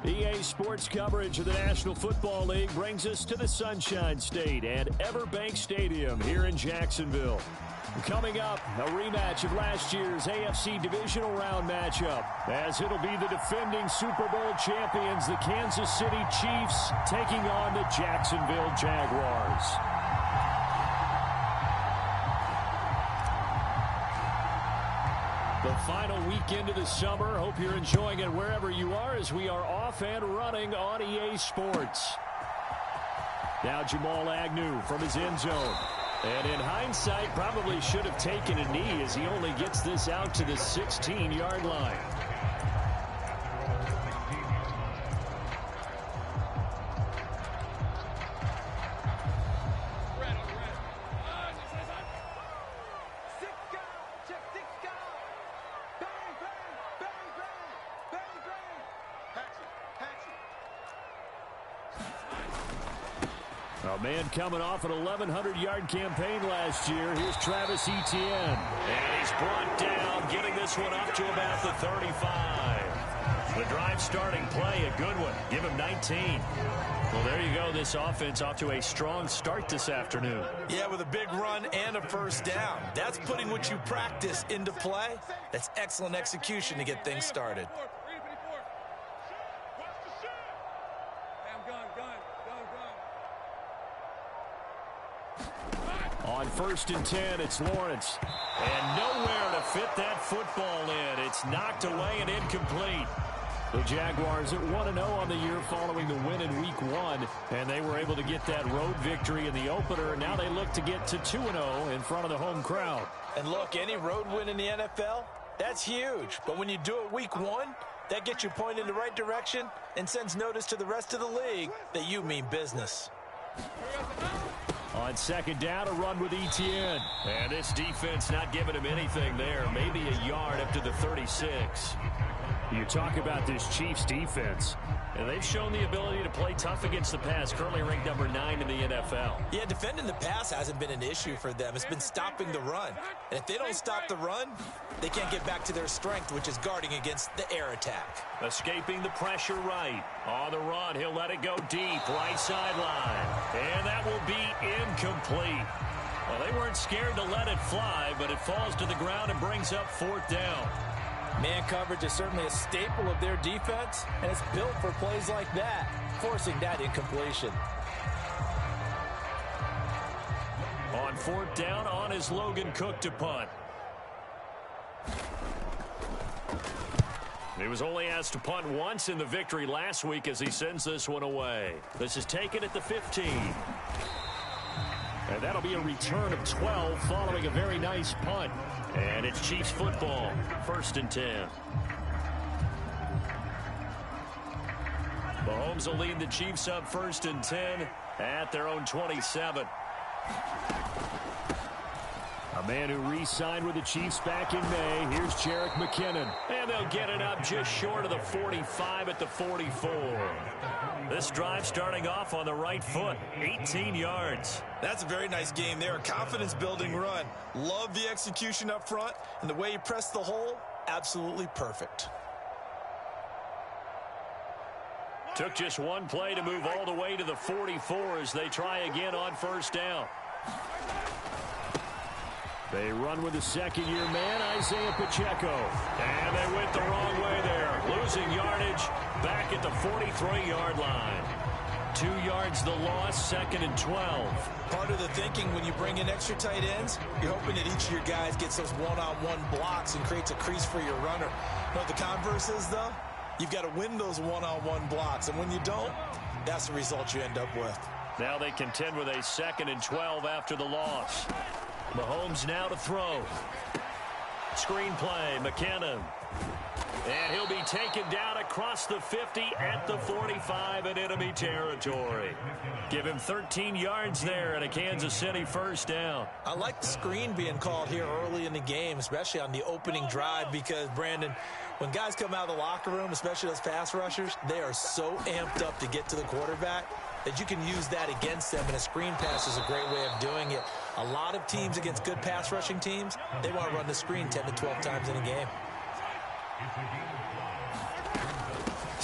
EA Sports coverage of the National Football League brings us to the Sunshine State and Everbank Stadium here in Jacksonville. Coming up, a rematch of last year's AFC Divisional Round matchup, as it'll be the defending Super Bowl champions, the Kansas City Chiefs, taking on the Jacksonville Jaguars. The final weekend of the summer. Hope you're enjoying it wherever you are as we are off and running on EA Sports. Now Jamal Agnew from his end zone. And in hindsight, probably should have taken a knee as he only gets this out to the 16-yard line. A man coming off an 1,100-yard campaign last year. Here's Travis Etienne. And he's brought down, getting this one up to about the 35. The drive starting play, a good one. Give him 19. Well, there you go. This offense off to a strong start this afternoon. Yeah, with a big run and a first down. That's putting what you practice into play. That's excellent execution to get things started. On 1st and 10, it's Lawrence. And nowhere to fit that football in. It's knocked away and incomplete. The Jaguars at 1-0 on the year following the win in Week 1. And they were able to get that road victory in the opener. Now they look to get to 2-0 in front of the home crowd. And look, any road win in the NFL, that's huge. But when you do it Week 1, that gets you pointed in the right direction and sends notice to the rest of the league that you mean business. On 2nd down, a run with Etienne. And this defense not giving him anything there. Maybe a yard up to the 36. You talk about this Chiefs defense, and they've shown the ability to play tough against the pass, currently ranked number 9 in the NFL. Yeah, defending the pass hasn't been an issue for them. It's been stopping the run. And if they don't stop the run, they can't get back to their strength, which is guarding against the air attack. Escaping the pressure right. On the run, he'll let it go deep, right sideline. And that will be incomplete. Well, they weren't scared to let it fly, but it falls to the ground and brings up 4th down. Man coverage is certainly a staple of their defense, and it's built for plays like that, forcing that incompletion. On 4th down, on is Logan Cook to punt. He was only asked to punt once in the victory last week as he sends this one away. This is taken at the 15. And that'll be a return of 12 following a very nice punt. And it's Chiefs football, 1st and 10. Mahomes will lead the Chiefs up 1st and 10 at their own 27. A man who re-signed with the Chiefs back in May. Here's Jerick McKinnon. And they'll get it up just short of the 45 at the 44. This drive starting off on the right foot, 18 yards. That's a very nice game there. A confidence-building run. Love the execution up front, and the way he pressed the hole, absolutely perfect. Took just one play to move all the way to the 44 as they try again on 1st down. They run with the 2nd-year man, Isaiah Pacheco. And they went the wrong way there. Losing yardage back at the 43-yard line. 2 yards the loss, 2nd and 12. Part of the thinking when you bring in extra tight ends, you're hoping that each of your guys gets those one-on-one blocks and creates a crease for your runner. You know what the converse is, though? You've got to win those one-on-one blocks, and when you don't, that's the result you end up with. Now they contend with a 2nd and 12 after the loss. Mahomes now to throw. Screen play, McKinnon. And he'll be taken down across the 50 at the 45 in enemy territory. Give him 13 yards there and a Kansas City 1st down. I like the screen being called here early in the game, especially on the opening drive, because, Brandon, when guys come out of the locker room, especially those pass rushers, they are so amped up to get to the quarterback that you can use that against them, and a screen pass is a great way of doing it. A lot of teams against good pass rushing teams, they want to run the screen 10 to 12 times in a game.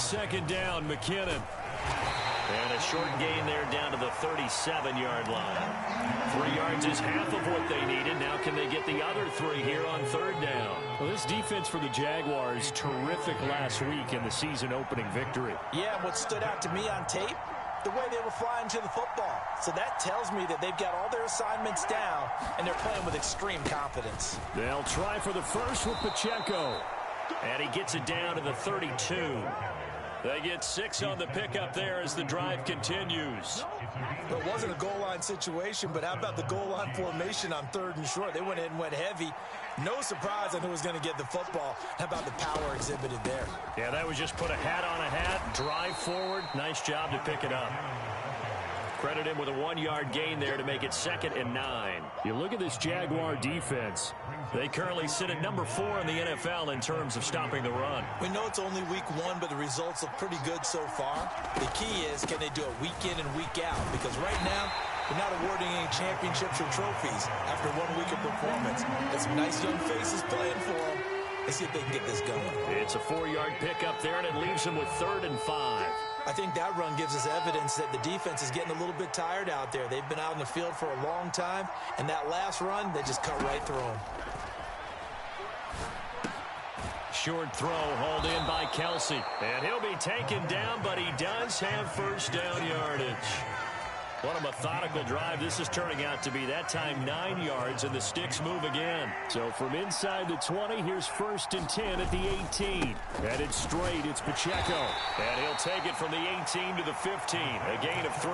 second down. McKinnon. And a short gain there down to the 37-yard line. 3 yards is half of what they needed. Now can they get the other 3 here on third down? Well, this defense for the Jaguars, terrific last week in the season opening victory. Yeah, and what stood out to me on tape, the way they were flying to the football. So that tells me that they've got all their assignments down, and they're playing with extreme confidence. They'll try for the first with Pacheco. And he gets it down to the 32. They get 6 on the pickup there as the drive continues. Well, it wasn't a goal line situation, but how about the goal line formation on 3rd and short? They went in and went heavy. No surprise on who was going to get the football. How about the power exhibited there? Yeah, that was just put a hat on a hat, drive forward. Nice job to pick it up. Credit him with a 1-yard gain there to make it 2nd and 9. You look at this Jaguar defense. They currently sit at number 4 in the NFL in terms of stopping the run. We know it's only week 1, but the results look pretty good so far. The key is, can they do it week in and week out? Because right now, they're not awarding any championships or trophies after 1 week of performance. Got some nice young faces playing for them. Let's see if they can get this going. It's a 4-yard pickup there, and it leaves them with 3rd and 5. I think that run gives us evidence that the defense is getting a little bit tired out there. They've been out in the field for a long time, and that last run, they just cut right through them. Short throw hauled in by Kelsey. And he'll be taken down, but he does have first down yardage. What a methodical drive this is turning out to be. That time 9 yards, and the sticks move again. So from inside the 20, here's 1st and 10 at the 18. Headed straight, it's Pacheco. And he'll take it from the 18 to the 15. A gain of 3.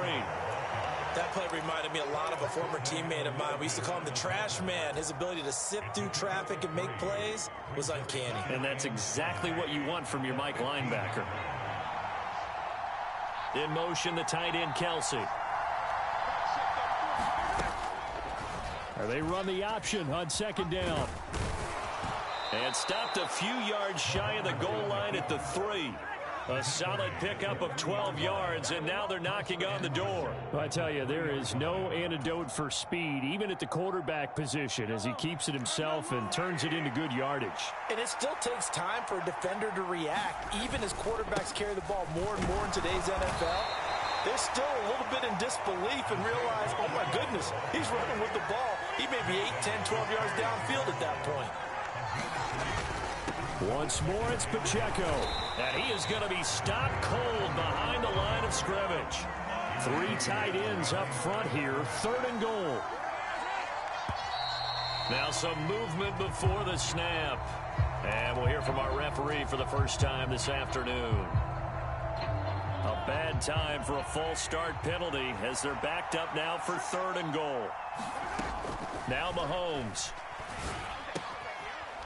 That play reminded me a lot of a former teammate of mine. We used to call him the trash man. His ability to sift through traffic and make plays was uncanny. And that's exactly what you want from your Mike linebacker. In motion, the tight end, Kelsey. They run the option on 2nd down. And stopped a few yards shy of the goal line at the 3. A solid pickup of 12 yards, and now they're knocking on the door. Well, I tell you, there is no antidote for speed, even at the quarterback position, as he keeps it himself and turns it into good yardage. And it still takes time for a defender to react, even as quarterbacks carry the ball more and more in today's NFL. They're still a little bit in disbelief and realize, oh my goodness, he's running with the ball. He may be 8, 10, 12 yards downfield at that point. Once more, it's Pacheco. And he is going to be stopped cold behind the line of scrimmage. 3 tight ends up front here, 3rd and goal. Now some movement before the snap. And we'll hear from our referee for the first time this afternoon. A bad time for a false start penalty as they're backed up now for 3rd and goal. Now Mahomes.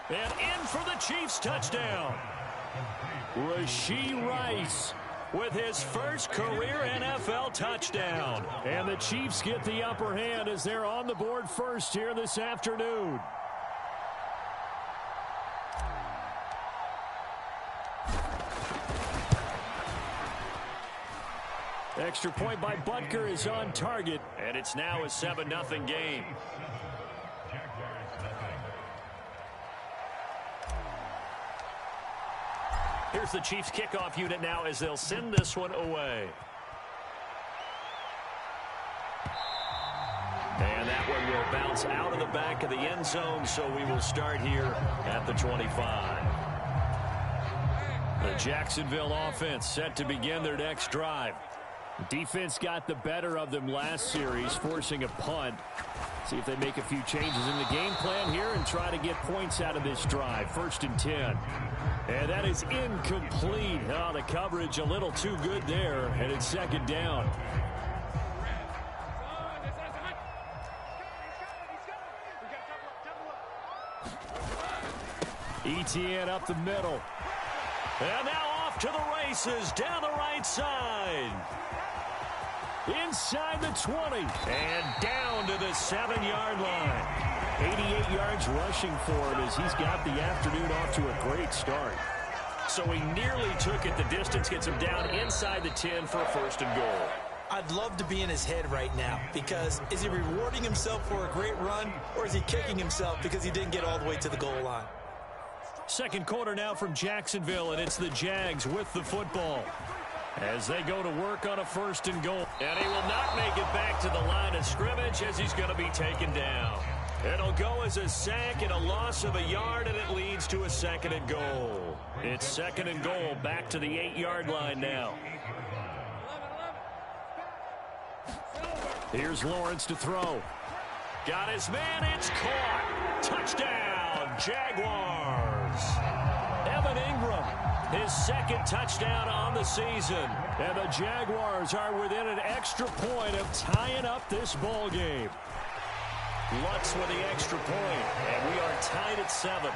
And in for the Chiefs touchdown. Rashee Rice with his first career NFL touchdown. And the Chiefs get the upper hand as they're on the board first here this afternoon. Extra point by Butker is on target, and it's now a 7-0 game. Here's the Chiefs kickoff unit now as they'll send this one away. And that one will bounce out of the back of the end zone, so we will start here at the 25. The Jacksonville offense set to begin their next drive. Defense got the better of them last series, forcing a punt. See if they make a few changes in the game plan here and try to get points out of this drive. 1st and 10. And that is incomplete. Oh, the coverage a little too good there, and it's 2nd down. Etienne up the middle. And now off to the races down the right side. Inside the 20. And down to the 7-yard line. 88 yards rushing for him as he's got the afternoon off to a great start. So he nearly took it the distance, gets him down inside the 10 for a 1st and goal. I'd love to be in his head right now, because is he rewarding himself for a great run, or is he kicking himself because he didn't get all the way to the goal line? Second quarter now from Jacksonville, and it's the Jags with the football as they go to work on a 1st and goal. And he will not make it back to the line of scrimmage as he's going to be taken down. It'll go as a sack and a loss of a yard, and it leads to a 2nd and goal. It's 2nd and goal, back to the 8-yard line now. Here's Lawrence to throw. Got his man, it's caught. Touchdown, Jaguars. Evan Ingram, his 2nd touchdown on the season. And the Jaguars are within an extra point of tying up this ball game. Lutz with the extra point, and we are tied at 7.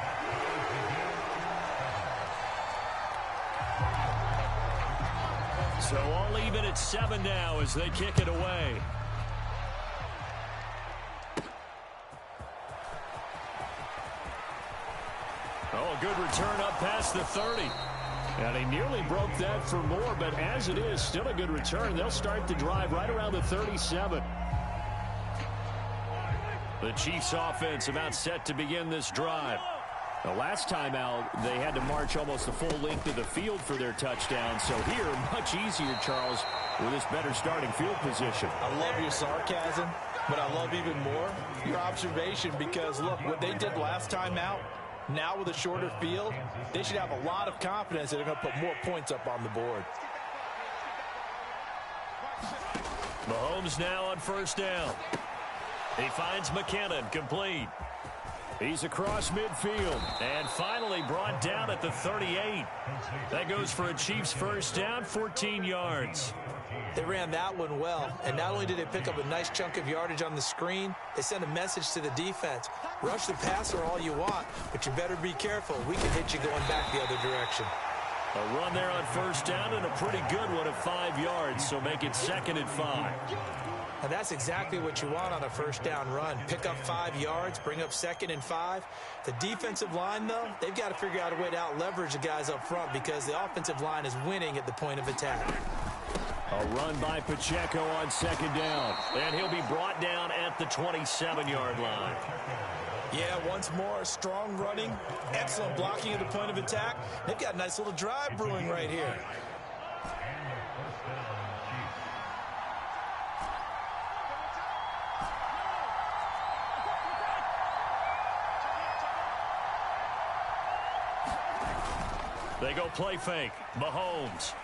So all even at 7 now as they kick it away. Oh, good return up past the 30. And he nearly broke that for more, but as it is, still a good return. They'll start the drive right around the 37. The Chiefs offense about set to begin this drive. The last time out, they had to march almost the full length of the field for their touchdown. So here, much easier, Charles, with this better starting field position. I love your sarcasm, but I love even more your observation because, look, what they did last time out, now with a shorter field, they should have a lot of confidence that they're going to put more points up on the board. Mahomes now on 1st down. He finds McKinnon, complete. He's across midfield and finally brought down at the 38. That goes for a Chiefs 1st down, 14 yards. They ran that one well, and not only did they pick up a nice chunk of yardage on the screen, they sent a message to the defense. Rush the passer all you want, but you better be careful. We can hit you going back the other direction. A run there on 1st down and a pretty good one of 5 yards, so make it 2nd and 5. And that's exactly what you want on a 1st down run. Pick up 5 yards, bring up 2nd and 5. The defensive line, though, they've got to figure out a way to out-leverage the guys up front because the offensive line is winning at the point of attack. A run by Pacheco on 2nd down. And he'll be brought down at the 27-yard line. Yeah, once more, strong running, excellent blocking at the point of attack. They've got a nice little drive brewing right here. They go play fake. Mahomes.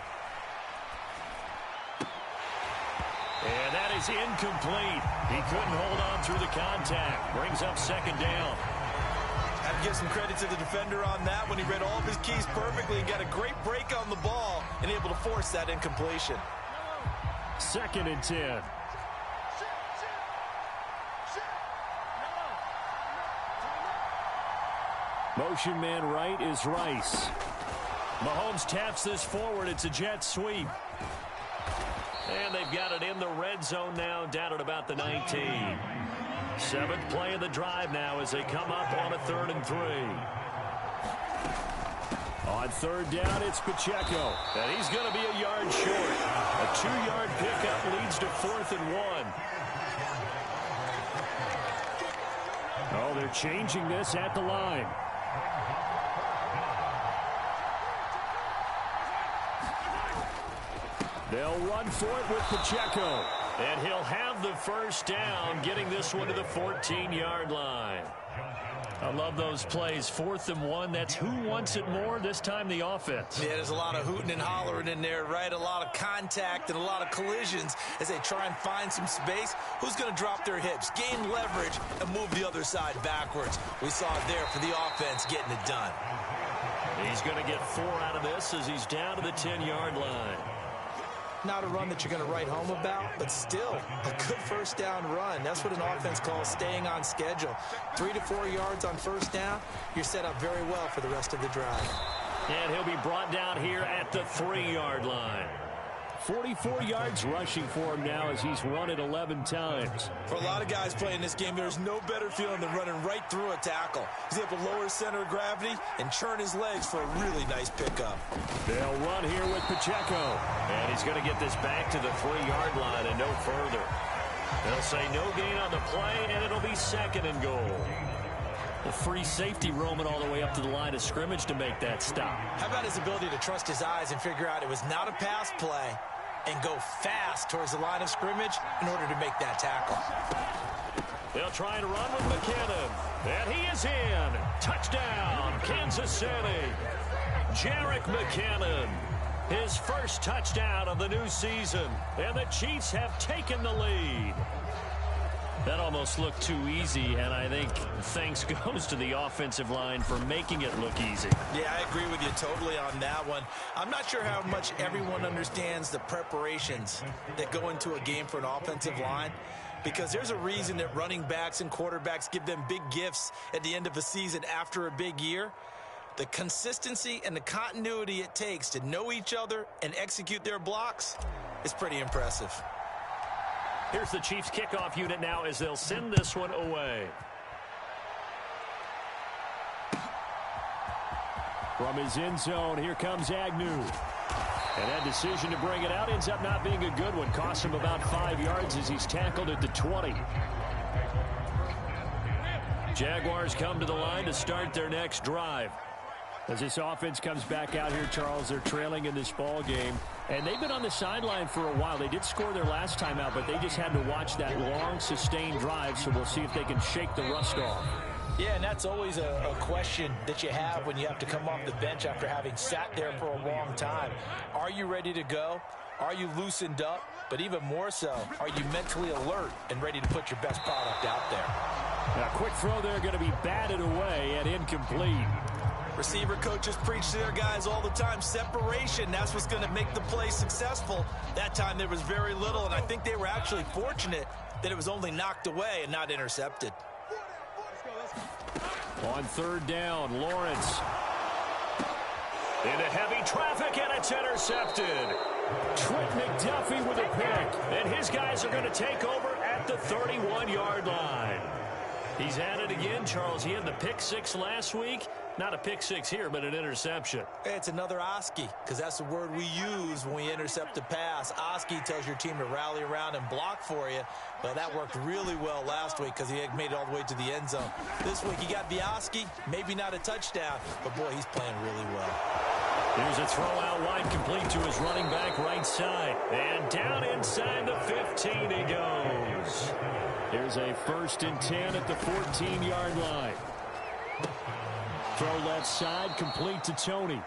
And that is incomplete. He couldn't hold on through the contact. Brings up 2nd down. Have to give some credit to the defender on that when he read all of his keys perfectly and got a great break on the ball and able to force that incompletion. 2nd and 10. Motion man right is Rice. Mahomes taps this forward. It's a jet sweep. And they've got it in the red zone now, down at about the 19. 7th play of the drive now as they come up on a 3rd and 3. On 3rd down, it's Pacheco. And he's going to be a yard short. A 2-yard pickup leads to 4th and 1. Oh, they're changing this at the line. They'll run for it with Pacheco. And he'll have the 1st down, getting this one to the 14-yard line. I love those plays. 4th and 1. That's who wants it more, this time the offense. Yeah, there's a lot of hooting and hollering in there, right? A lot of contact and a lot of collisions as they try and find some space. Who's going to drop their hips, gain leverage, and move the other side backwards? We saw it there for the offense getting it done. He's going to get 4 out of this as he's down to the 10-yard line. Not a run that you're going to write home about, but still a good 1st down run. That's what an offense calls staying on schedule. 3 to 4 yards on 1st down, you're set up very well for the rest of the drive. And he'll be brought down here at the 3-yard line. 44 yards rushing for him now as he's run it 11 times. For a lot of guys playing this game, there's no better feeling than running right through a tackle. He's able to lower his center of gravity and churn his legs for a really nice pickup. They'll run here with Pacheco. And he's going to get this back to the 3-yard line and no further. They'll say no gain on the play, and it'll be 2nd and goal. The free safety roaming all the way up to the line of scrimmage to make that stop. How about his ability to trust his eyes and figure out it was not a pass play and go fast towards the line of scrimmage in order to make that tackle. They'll try and run with McKinnon. And he is in. Touchdown, Kansas City. Jerick McKinnon. His first touchdown of the new season. And the Chiefs have taken the lead. That almost looked too easy, and I think thanks goes to the offensive line for making it look easy. Yeah, I agree with you totally on that one. I'm not sure how much everyone understands the preparations that go into a game for an offensive line, because there's a reason that running backs and quarterbacks give them big gifts at the end of a season after a big year. The consistency and the continuity it takes to know each other and execute their blocks is pretty impressive. Here's the Chiefs kickoff unit now as they'll send this one away. From his end zone, here comes Agnew. And that decision to bring it out ends up not being a good one. Costs him about 5 yards as he's tackled at the 20. Jaguars come to the line to start their next drive. As this offense comes back out here, Charles, they're trailing in this ball game. And they've been on the sideline for a while. They did score their last time out, but they just had to watch that long, sustained drive, so we'll see if they can shake the rust off. Yeah, and that's always a question that you have when you have to come off the bench after having sat there for a long time. Are you ready to go? Are you loosened up? But even more so, are you mentally alert and ready to put your best product out there? A quick throw there going to be batted away and incomplete. Receiver coaches preach to their guys all the time. Separation, that's what's going to make the play successful. That time there was very little, and I think they were actually fortunate that it was only knocked away and not intercepted. On third down, Lawrence. Into heavy traffic, and it's intercepted. Trent McDuffie with a pick, and his guys are going to take over at the 31-yard line. He's at it again, Charles. He had the pick six last week. Not a pick six here, but an interception. It's another Oski, because that's the word we use when we intercept a pass. Oski tells your team to rally around and block for you. But that worked really well last week because he had made it all the way to the end zone. This week he got the Oski, maybe not a touchdown, but boy, he's playing really well. Here's a throw out wide, complete to his running back right side. And down inside the 15 he goes. Here's a 1st and 10 at the 14-yard line. Throw left side, complete to Tony.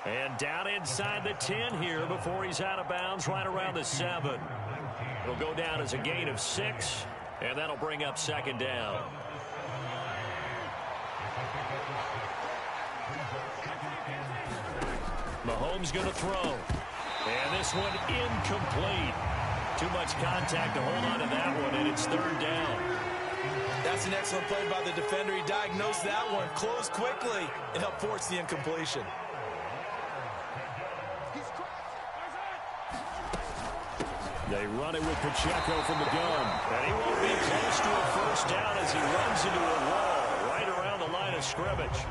And down inside the 10 here before he's out of bounds, right around the 7. It'll go down as a gain of 6, and that'll bring up 2nd down. Mahomes going to throw. And this one incomplete. Too much contact to hold on to that one, and it's 3rd down. That's an excellent play by the defender. He diagnosed that one, closed quickly, and helped force the incompletion. They run it with Pacheco from the gun. And he won't be close to a 1st down as he runs into a wall right around the line of scrimmage.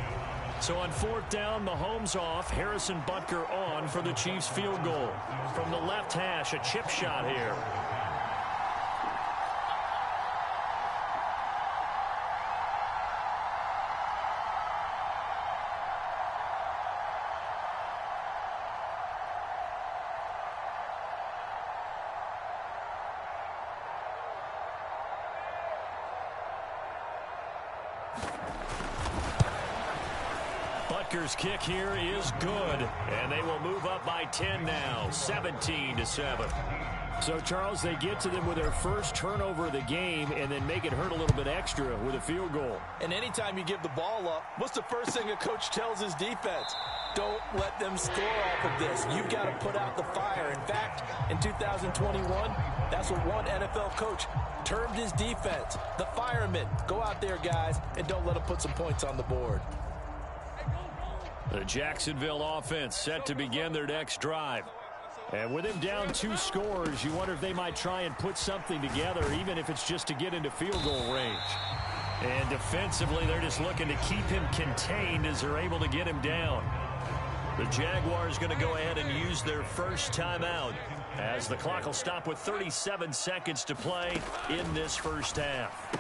So on 4th down, Mahomes off, Harrison Butker on for the Chiefs field goal. From the left hash, a chip shot here. Butker's kick here is good, and they will move up by 10 now, 17-7. So, Charles, they get to them with their first turnover of the game and then make it hurt a little bit extra with a field goal. And anytime you give the ball up, what's the first thing a coach tells his defense? Don't let them score off of this. You've got to put out the fire. In fact, in 2021, that's what one NFL coach termed his defense. The firemen. Go out there, guys, and don't let them put some points on the board. The Jacksonville offense set to begin their next drive. And with him down 2 scores, you wonder if they might try and put something together, even if it's just to get into field goal range. And defensively, they're just looking to keep him contained as they're able to get him down. The Jaguars going to go ahead and use their first timeout as the clock will stop with 37 seconds to play in this first half.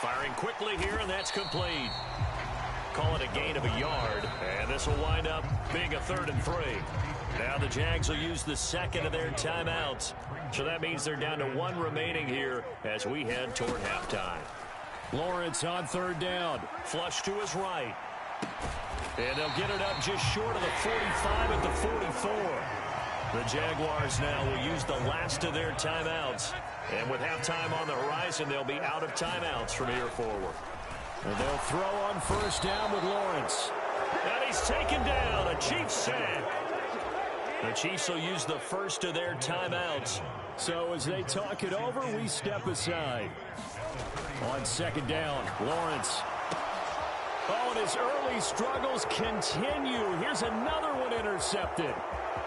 Firing quickly here, and that's complete. Call it a gain of a yard, and this will wind up being a 3rd and 3. Now the Jags will use the second of their timeouts. So that means they're down to 1 remaining here as we head toward halftime. Lawrence on 3rd down. Flush to his right. And they'll get it up just short of the 45 at the 44. The Jaguars now will use the last of their timeouts. And with halftime on the horizon, they'll be out of timeouts from here forward. And they'll throw on 1st down with Lawrence. And he's taken down. A Chiefs sack. The Chiefs will use the first of their timeouts. So as they talk it over, we step aside. On 2nd down, Lawrence. Oh, and his early struggles continue. Here's another one intercepted.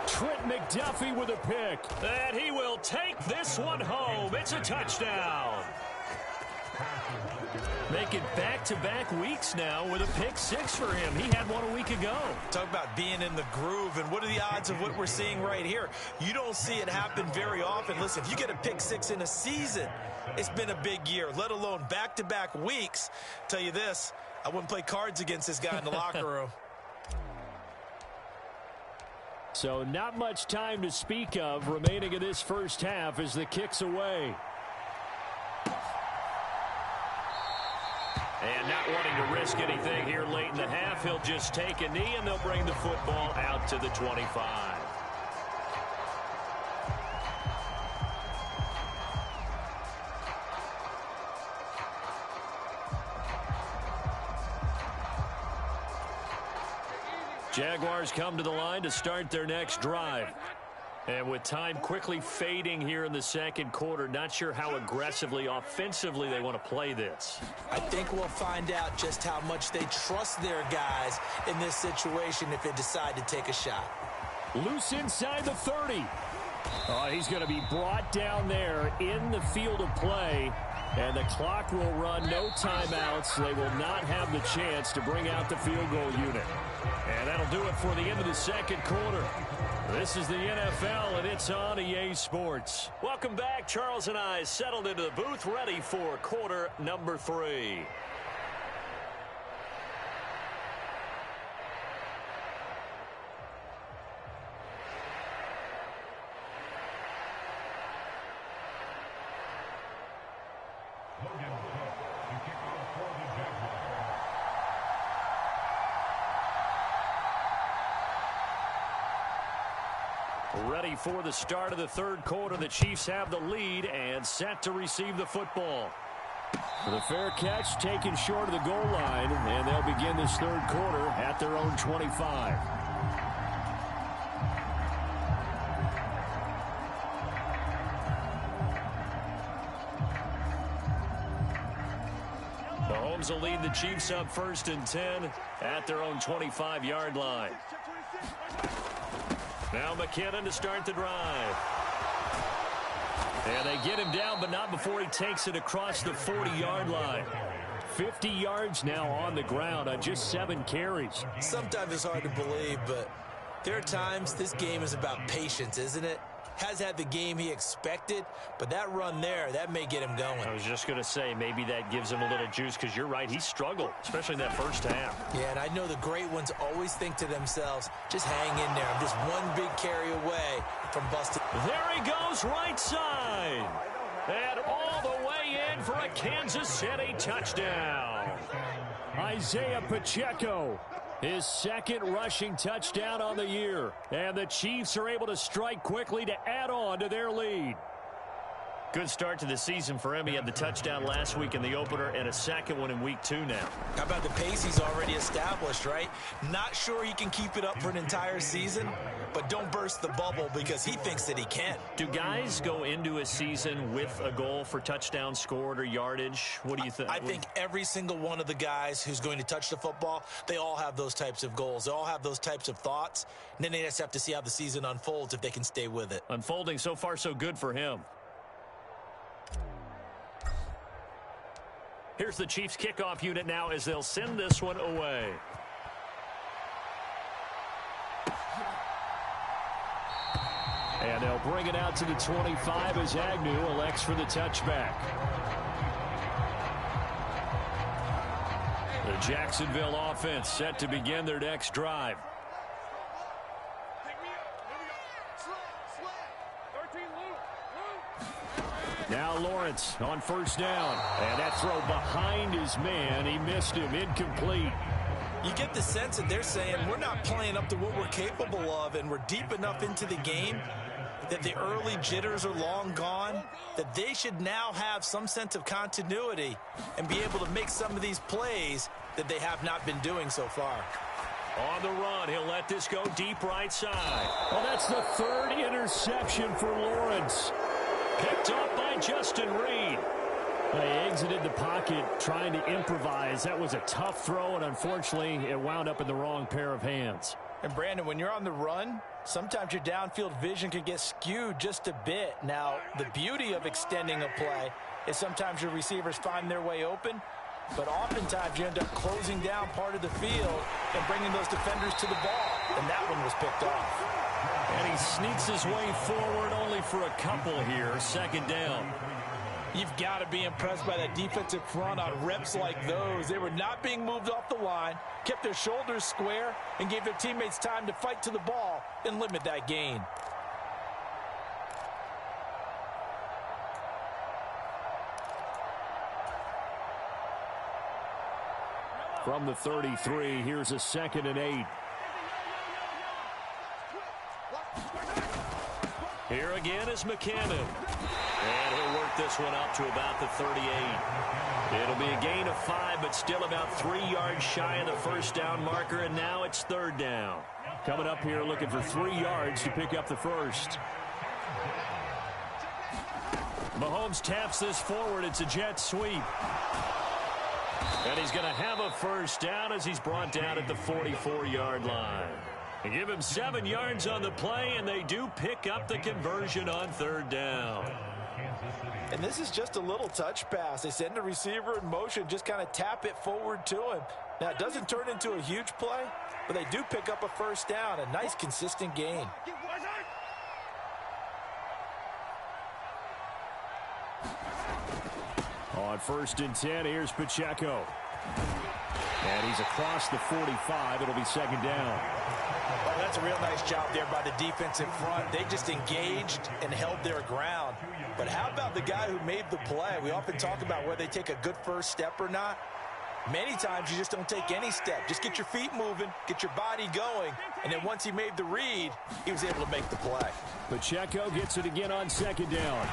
Trent McDuffie with a pick. And he will take this one home. It's a touchdown. Making back-to-back weeks now with a pick 6 for him. He had one a week ago. Talk about being in the groove, and what are the odds of what we're seeing right here? You don't see it happen very often. Listen, if you get a pick 6 in a season, it's been a big year, let alone back-to-back weeks. Tell you this, I wouldn't play cards against this guy in the locker room. So not much time to speak of remaining in this first half as the kick's away. And not wanting to risk anything here late in the half, he'll just take a knee and they'll bring the football out to the 25. Jaguars come to the line to start their next drive. And with time quickly fading here in the 2nd quarter, not sure how aggressively, offensively they want to play this. I think we'll find out just how much they trust their guys in this situation if they decide to take a shot. Loose inside the 30. He's going to be brought down there in the field of play. And the clock will run, no timeouts. They will not have the chance to bring out the field goal unit. And that'll do it for the end of the 2nd quarter. This is the NFL, and it's on EA Sports. Welcome back. Charles and I settled into the booth, ready for quarter number 3. Ready for the start of the 3rd quarter. The Chiefs have the lead and set to receive the football. The fair catch taken short of the goal line, and they'll begin this 3rd quarter at their own 25. Mahomes will lead the Chiefs up 1st and 10 at their own 25-yard line. Now McKinnon to start the drive. And they get him down, but not before he takes it across the 40-yard line. 50 yards now on the ground on just 7 carries. Sometimes it's hard to believe, but there are times this game is about patience, isn't it? Has had the game he expected, but that run there, that may get him going. I was just going to say, maybe that gives him a little juice, because you're right, he struggled, especially in that first half. Yeah, and I know the great ones always think to themselves, just hang in there. I'm just one big carry away from busting. There he goes, right side. And all the way in for a Kansas City touchdown. Isaiah Pacheco. His 2nd rushing touchdown on the year. And the Chiefs are able to strike quickly to add on to their lead. Good start to the season for him. He had the touchdown last week in the opener and a 2nd one in week 2 now. How about the pace he's already established, right? Not sure he can keep it up for an entire season, but don't burst the bubble because he thinks that he can. Do guys go into a season with a goal for touchdowns scored or yardage? What do you think? I think every single one of the guys who's going to touch the football, they all have those types of goals. They all have those types of thoughts. And then they just have to see how the season unfolds if they can stay with it. Unfolding so far so good for him. Here's the Chiefs kickoff unit now as they'll send this one away. And they'll bring it out to the 25 as Agnew elects for the touchback. The Jacksonville offense set to begin their next drive. Now Lawrence on first down. And that throw behind his man. He missed him. Incomplete. You get the sense that they're saying we're not playing up to what we're capable of, and we're deep enough into the game that the early jitters are long gone, that they should now have some sense of continuity and be able to make some of these plays that they have not been doing so far. On the run, he'll let this go deep right side. Well, that's the third interception for Lawrence. Picked up by Justin Reed. He exited the pocket trying to improvise. That was a tough throw, and unfortunately, it wound up in the wrong pair of hands. And, Brandon, when you're on the run, sometimes your downfield vision can get skewed just a bit. Now, the beauty of extending a play is sometimes your receivers find their way open, but oftentimes you end up closing down part of the field and bringing those defenders to the ball, and that one was picked off. And he sneaks his way forward only for a couple here. Second down. You've got to be impressed by that defensive front on reps like those. They were not being moved off the line, kept their shoulders square, and gave their teammates time to fight to the ball and limit that gain. From the 33, here's a 2nd and 8. Here again is McKinnon. And he'll work this one up to about the 38. It'll be a gain of 5, but still about 3 yards shy of the first down marker, and now it's third down. Coming up here looking for 3 yards to pick up the first. Mahomes taps this forward. It's a jet sweep. And he's going to have a first down as he's brought down at the 44-yard line. They give him 7 yards on the play, and they do pick up the conversion on third down. And this is just a little touch pass. They send the receiver in motion, just kind of tap it forward to him. Now, it doesn't turn into a huge play, but they do pick up a first down, a nice, consistent gain. On 1st and 10, here's Pacheco. And he's across the 45. It'll be second down. Well, that's a real nice job there by the defensive front. They just engaged and held their ground. But how about the guy who made the play? We often talk about whether they take a good first step or not. Many times you just don't take any step. Just get your feet moving, get your body going, and then once he made the read, he was able to make the play. Pacheco gets it again on second down.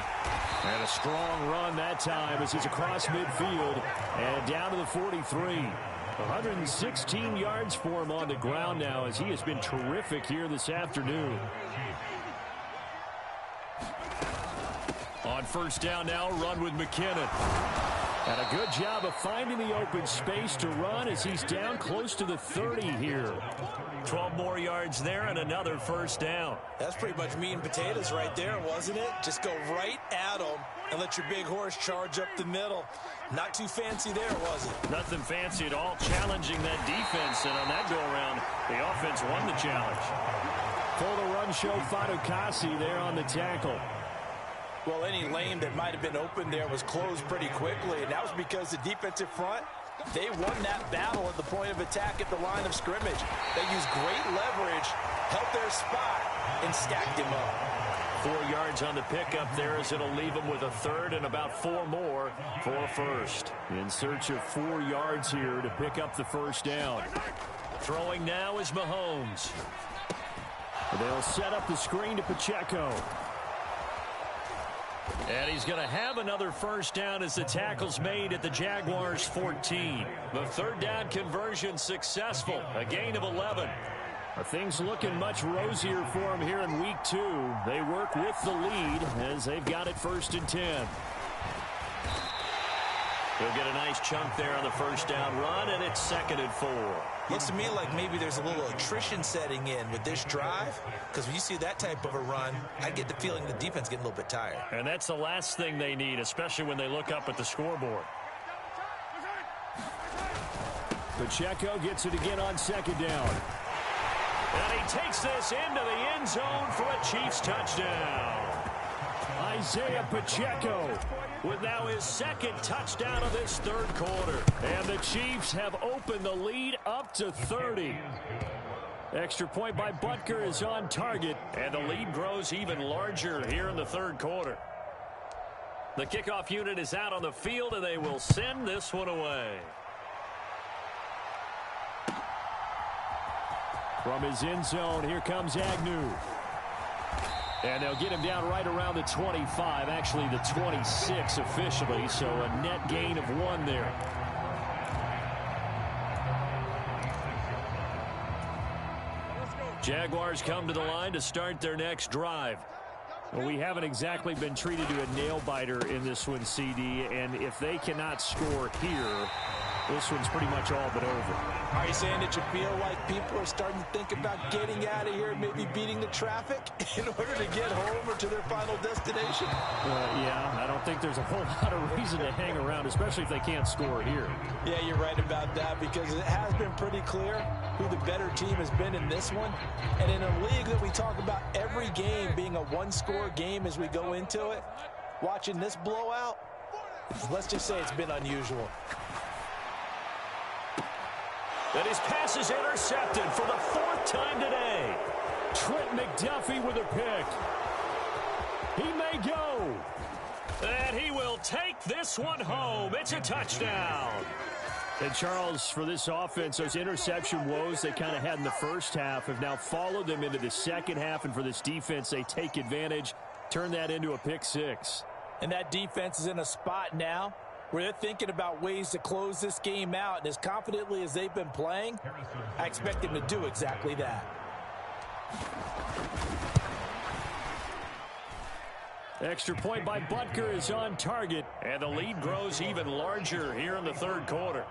And a strong run that time as he's across midfield and down to the 43. 116 yards for him on the ground now as he has been terrific here this afternoon. On first down now, run with McKinnon. And a good job of finding the open space to run as he's down close to the 30 here. 12 more yards there and another first down. That's pretty much meat and potatoes right there, wasn't it? Just go right at them and let your big horse charge up the middle. Not too fancy there, was it? Nothing fancy at all, challenging that defense. And on that go-around, the offense won the challenge. For the run show, Fatukasi there on the tackle. Well, any lane that might have been open there was closed pretty quickly, and that was because the defensive front, they won that battle at the point of attack at the line of scrimmage. They used great leverage, held their spot, and stacked him up. 4 yards on the pickup there as it'll leave him with a third and about 4 more for a first. In search of 4 yards here to pick up the first down. Throwing now is Mahomes. They'll set up the screen to Pacheco. And he's going to have another first down as the tackle's made at the Jaguars' 14. The third down conversion successful. A gain of 11. Things looking much rosier for him here in week 2. They work with the lead as they've got it 1st and 10. He'll get a nice chunk there on the first down run, and it's 2nd and 4. Looks to me like maybe there's a little attrition setting in with this drive, because when you see that type of a run, I get the feeling the defense getting a little bit tired. And that's the last thing they need, especially when they look up at the scoreboard. Pacheco gets it again on second down. And he takes this into the end zone for a Chiefs touchdown. Isaiah Pacheco with now his second touchdown of this third quarter. And the Chiefs have opened the lead up to 30. Extra point by Butker is on target, and the lead grows even larger here in the third quarter. The kickoff unit is out on the field, and they will send this one away. From his end zone, here comes Agnew. And they'll get him down right around the 25, actually the 26 officially, so a net gain of 1 there. Jaguars come to the line to start their next drive. Well, we haven't exactly been treated to a nail-biter in this one, CD, and if they cannot score here, this one's pretty much all but over. Are you saying that you feel like people are starting to think about getting out of here and maybe beating the traffic in order to get home or to their final destination? Yeah, I don't think there's a whole lot of reason to hang around, especially if they can't score here. Yeah, you're right about that, because it has been pretty clear who the better team has been in this one. And in a league that we talk about every game being a one-score game as we go into it, watching this blowout, let's just say it's been unusual. And his pass is intercepted for the 4th time today. Trent McDuffie with a pick. He may go. And he will take this one home. It's a touchdown. And Charles, for this offense, those interception woes they kind of had in the first half have now followed them into the second half. And for this defense, they take advantage, turn that into a pick 6. And that defense is in a spot now where they're thinking about ways to close this game out. And as confidently as they've been playing, I expect them to do exactly that. Extra point by Butker is on target, and the lead grows even larger here in the third quarter.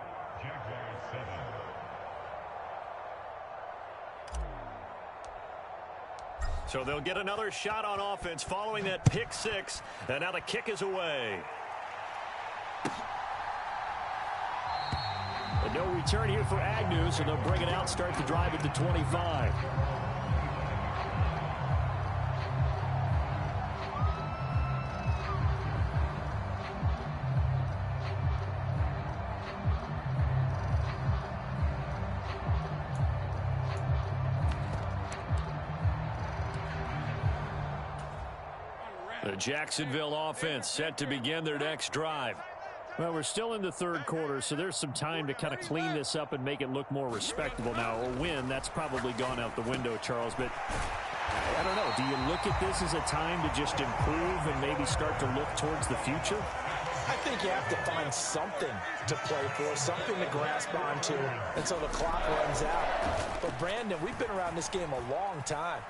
So they'll get another shot on offense following that pick 6, and now the kick is away. And no return here for Agnew, so they'll bring it out, start the drive at the 25. The Jacksonville offense set to begin their next drive. Well, we're still in the third quarter, so there's some time to kind of clean this up and make it look more respectable. Now, a win, that's probably gone out the window, Charles, but I don't know. Do you look at this as a time to just improve and maybe start to look towards the future? I think you have to find something to play for, something to grasp onto until the clock runs out. But, Brandon, we've been around this game a long time.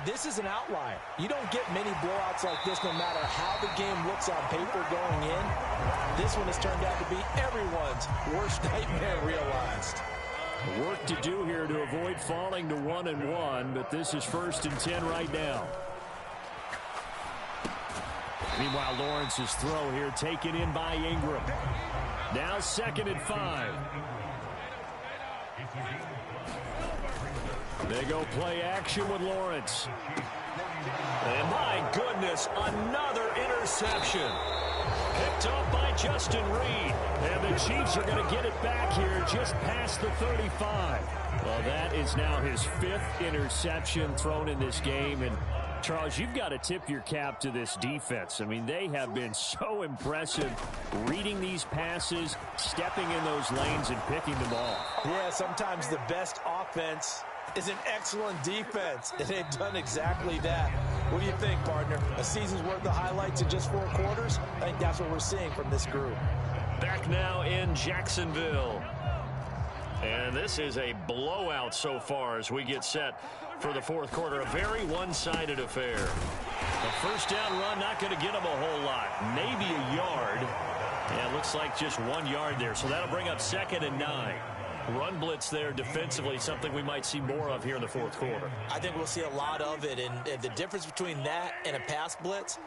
This is an outlier. You don't get many blowouts like this no matter how the game looks on paper going in. This one has turned out to be everyone's worst nightmare realized. Work to do here to avoid falling to 1-1, but this is 1st and 10 right now. Meanwhile, Lawrence's throw here taken in by Ingram. Now 2nd and 5. They go play action with Lawrence. And my goodness, another interception. Picked up by Justin Reed. And the Chiefs are going to get it back here just past the 35. Well, that is now his 5th interception thrown in this game. And Charles, you've got to tip your cap to this defense. I mean, they have been so impressive reading these passes, stepping in those lanes, and picking them off. Yeah, sometimes the best offense is an excellent defense, and they've done exactly that. What do you think, partner? A season's worth of highlights in just 4 quarters? I think that's what we're seeing from this group. Back now in Jacksonville. And this is a blowout so far as we get set for the 4th quarter. A very one-sided affair. The first down run not going to get them a whole lot. Maybe a yard. And it looks like just 1 yard there. So that'll bring up 2nd and 9. Run blitz there defensively, something we might see more of here in the 4th quarter. I think we'll see a lot of it, and the difference between that and a pass blitz,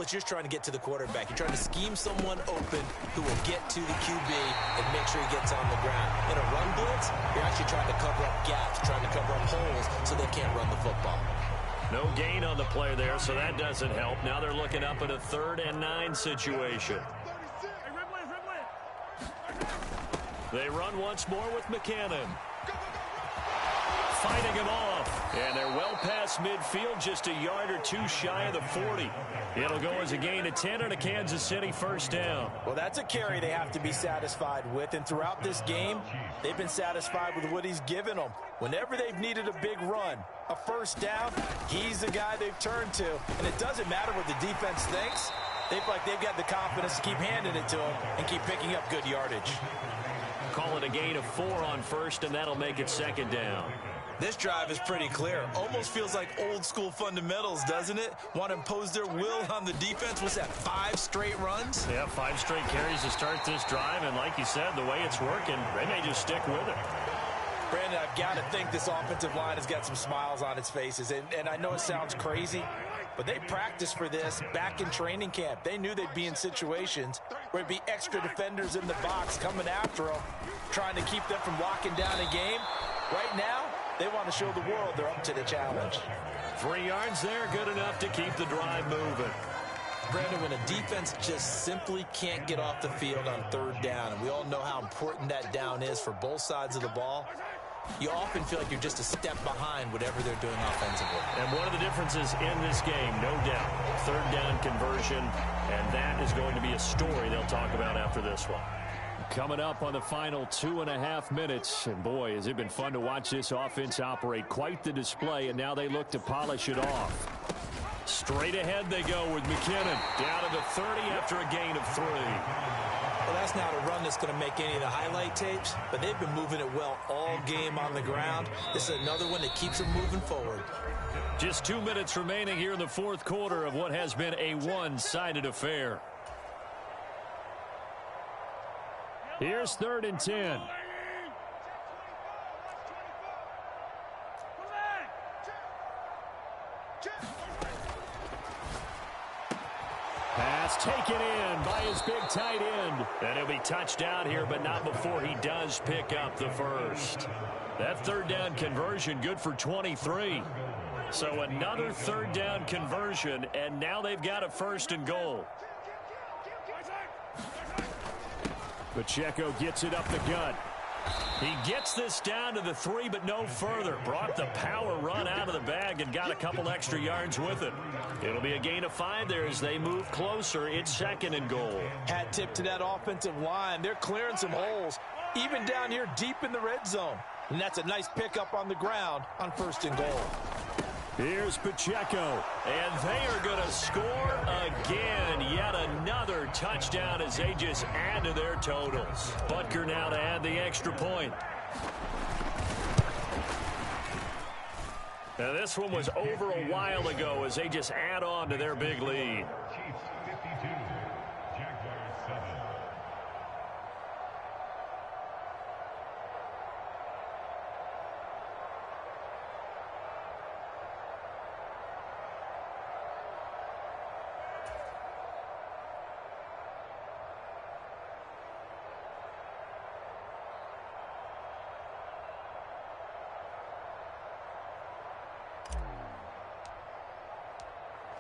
you're trying to get to the quarterback. You're trying to scheme someone open who will get to the QB and make sure he gets on the ground. In a run blitz, you're actually trying to cover up gaps, trying to cover up holes so they can't run the football. No gain on the play there, so that doesn't help. Now they're looking up at a 3rd and 9 situation. They run once more with McKinnon. Fighting him off. And they're well past midfield, just a yard or two shy of the 40. It'll go as a gain of 10 and a Kansas City first down. Well, that's a carry they have to be satisfied with. And throughout this game, they've been satisfied with what he's given them. Whenever they've needed a big run, a first down, he's the guy they've turned to. And it doesn't matter what the defense thinks. They feel like they've got the confidence to keep handing it to him and keep picking up good yardage. Call it a gain of 4 on first, and that'll make it second down. This drive is pretty clear. Almost feels like old school fundamentals, doesn't it? Want to impose their will on the defense. What's that, 5 straight runs? Yeah, 5 straight carries to start this drive. And like you said, the way it's working, they may just stick with it. Brandon, I've got to think this offensive line has got some smiles on its faces. And I know it sounds crazy, but they practiced for this back in training camp. They knew they'd be in situations where it'd be extra defenders in the box coming after them, trying to keep them from locking down a game. Right now, they want to show the world they're up to the challenge. 3 yards there, good enough to keep the drive moving. Brandon, when a defense just simply can't get off the field on 3rd down, and we all know how important that down is for both sides of the ball, you often feel like you're just a step behind whatever they're doing offensively. And one of the differences in this game, no doubt, 3rd down conversion, and that is going to be a story they'll talk about after this one. Coming up on the final 2.5 minutes, and boy, has it been fun to watch this offense operate. Quite the display, and now they look to polish it off. Straight ahead they go with McKinnon, down to the 30 after a gain of 3. Well, that's not a run that's going to make any of the highlight tapes, but they've been moving it well all game on the ground. This is another one that keeps them moving forward. Just 2 minutes remaining here in the 4th quarter of what has been a one-sided affair. Here's 3rd and 10. Pass taken in by his big tight end. And he'll be touched down here, but not before he does pick up the first. That 3rd down conversion good for 23. So another 3rd down conversion, and now they've got a 1st and goal. Pacheco gets it up the gut. He gets this down to the 3, but no further. Brought the power run out of the bag and got a couple extra yards with it. It'll be a gain of 5 there as they move closer. It's 2nd and goal. Hat tip to that offensive line. They're clearing some holes, even down here deep in the red zone. And that's a nice pickup on the ground on 1st and goal. Here's Pacheco, and they are going to score again. Yet another touchdown as they just add to their totals. Butker now to add the extra point. Now this one was over a while ago as they just add on to their big lead.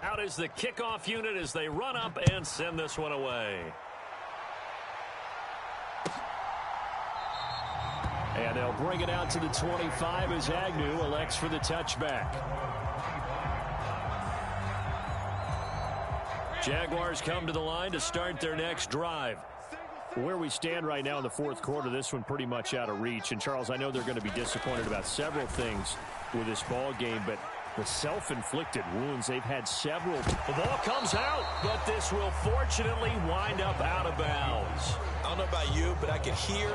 Out is the kickoff unit as they run up and send this one away. And they'll bring it out to the 25 as Agnew elects for the touchback. Jaguars come to the line to start their next drive. Where we stand right now in the 4th quarter, this one pretty much out of reach. And, Charles, I know they're going to be disappointed about several things with this ball game, but the self-inflicted wounds, they've had several. The ball comes out, but this will fortunately wind up out of bounds. I don't know about you, but I could hear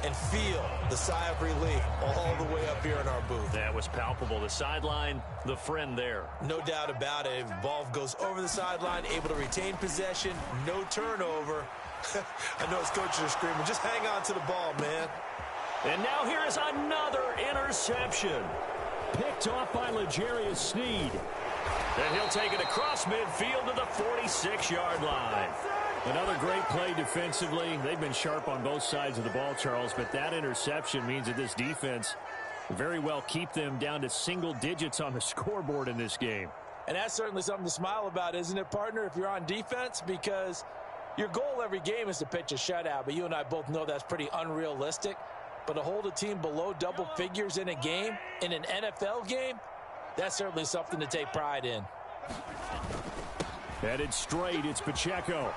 and feel the sigh of relief all the way up here in our booth. That was palpable. The sideline, the friend there. No doubt about it. If the ball goes over the sideline, able to retain possession, no turnover. I know his coaches are screaming, just hang on to the ball, man. And now here is another interception. Picked off by L'Jarius Sneed. And he'll take it across midfield to the 46-yard line. Another great play defensively. They've been sharp on both sides of the ball, Charles, but that interception means that this defense Very well keep them down to single digits on the scoreboard in this game. And that's certainly something to smile about, isn't it, partner, if you're on defense? Because your goal every game is to pitch a shutout, but you and I both know that's pretty unrealistic. But to hold a team below double figures in a game, in an NFL game, that's certainly something to take pride in. Headed straight, it's Pacheco.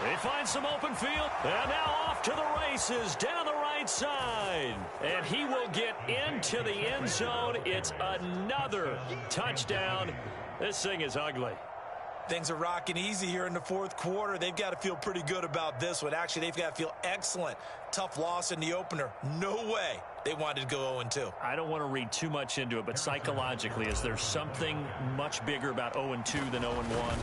They find some open field, and now off to the races down the right side. And he will get into the end zone. It's another touchdown. This thing is ugly. Things are rocking easy here in the fourth quarter. They've got to feel pretty good about this one. Actually, they've got to feel excellent. Tough loss in the opener. No way they wanted to go 0-2. I don't want to read too much into it, but psychologically, is there something much bigger about 0-2 than 0-1?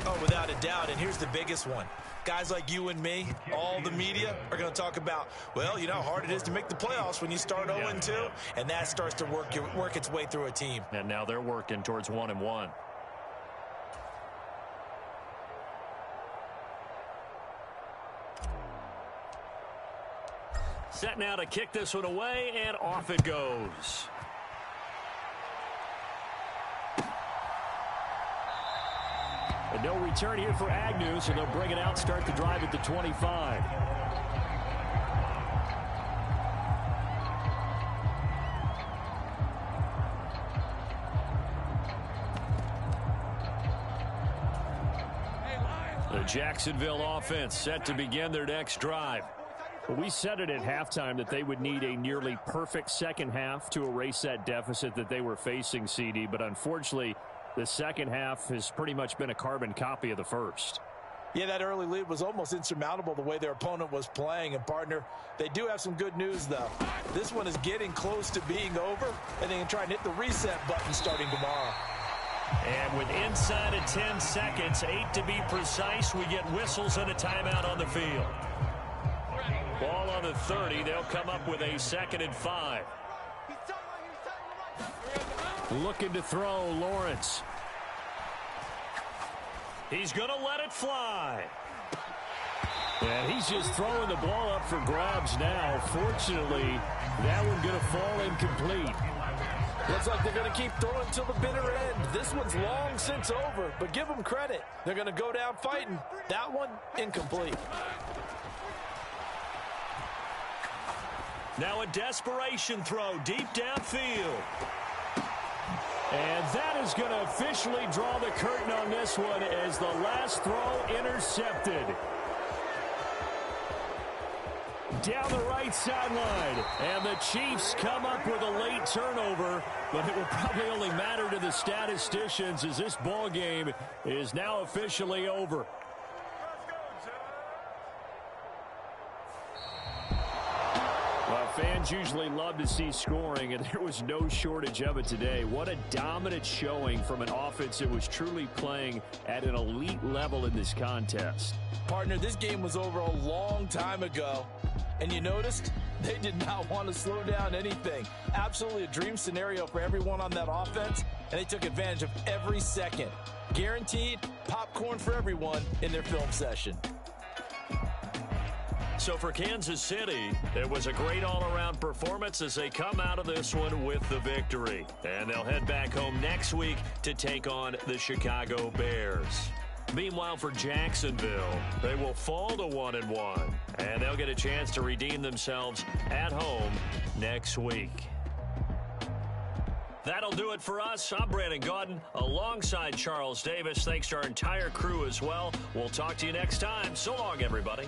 Oh, without a doubt, and here's the biggest one. Guys like you and me, all the media, are going to talk about, well, you know how hard it is to make the playoffs when you start 0-2, and that starts to work its way through a team. And now they're working towards 1-1. Set now to kick this one away, and off it goes. And no return here for Agnew, so they'll bring it out, start the drive at the 25. The Jacksonville offense set to begin their next drive. Well, we said it at halftime that they would need a nearly perfect second half to erase that deficit that they were facing, CD, but unfortunately, the second half has pretty much been a carbon copy of the first. Yeah, that early lead was almost insurmountable the way their opponent was playing. And, partner, they do have some good news, though. This one is getting close to being over, and they can try and hit the reset button starting tomorrow. And with inside of 10 seconds, 8 to be precise, we get whistles and a timeout on the field. Ball on the 30. They'll come up with a 2nd and 5. Looking to throw, Lawrence. He's going to let it fly. And he's just throwing the ball up for grabs now. Fortunately, that one going to fall incomplete. Looks like they're going to keep throwing till the bitter end. This one's long since over, but give them credit. They're going to go down fighting. That one, incomplete. Now a desperation throw deep downfield. And that is going to officially draw the curtain on this one as the last throw intercepted. Down the right sideline. And the Chiefs come up with a late turnover, but it will probably only matter to the statisticians as this ball game is now officially over. Fans usually love to see scoring, and there was no shortage of it today. What a dominant showing from an offense that was truly playing at an elite level in this contest. Partner, this game was over a long time ago, and you noticed they did not want to slow down anything. Absolutely a dream scenario for everyone on that offense, and they took advantage of every second. Guaranteed popcorn for everyone in their film session. So for Kansas City, it was a great all-around performance as they come out of this one with the victory. And they'll head back home next week to take on the Chicago Bears. Meanwhile, for Jacksonville, they will fall to 1-1, and they'll get a chance to redeem themselves at home next week. That'll do it for us. I'm Brandon Gaudin alongside Charles Davis. Thanks to our entire crew as well. We'll talk to you next time. So long, everybody.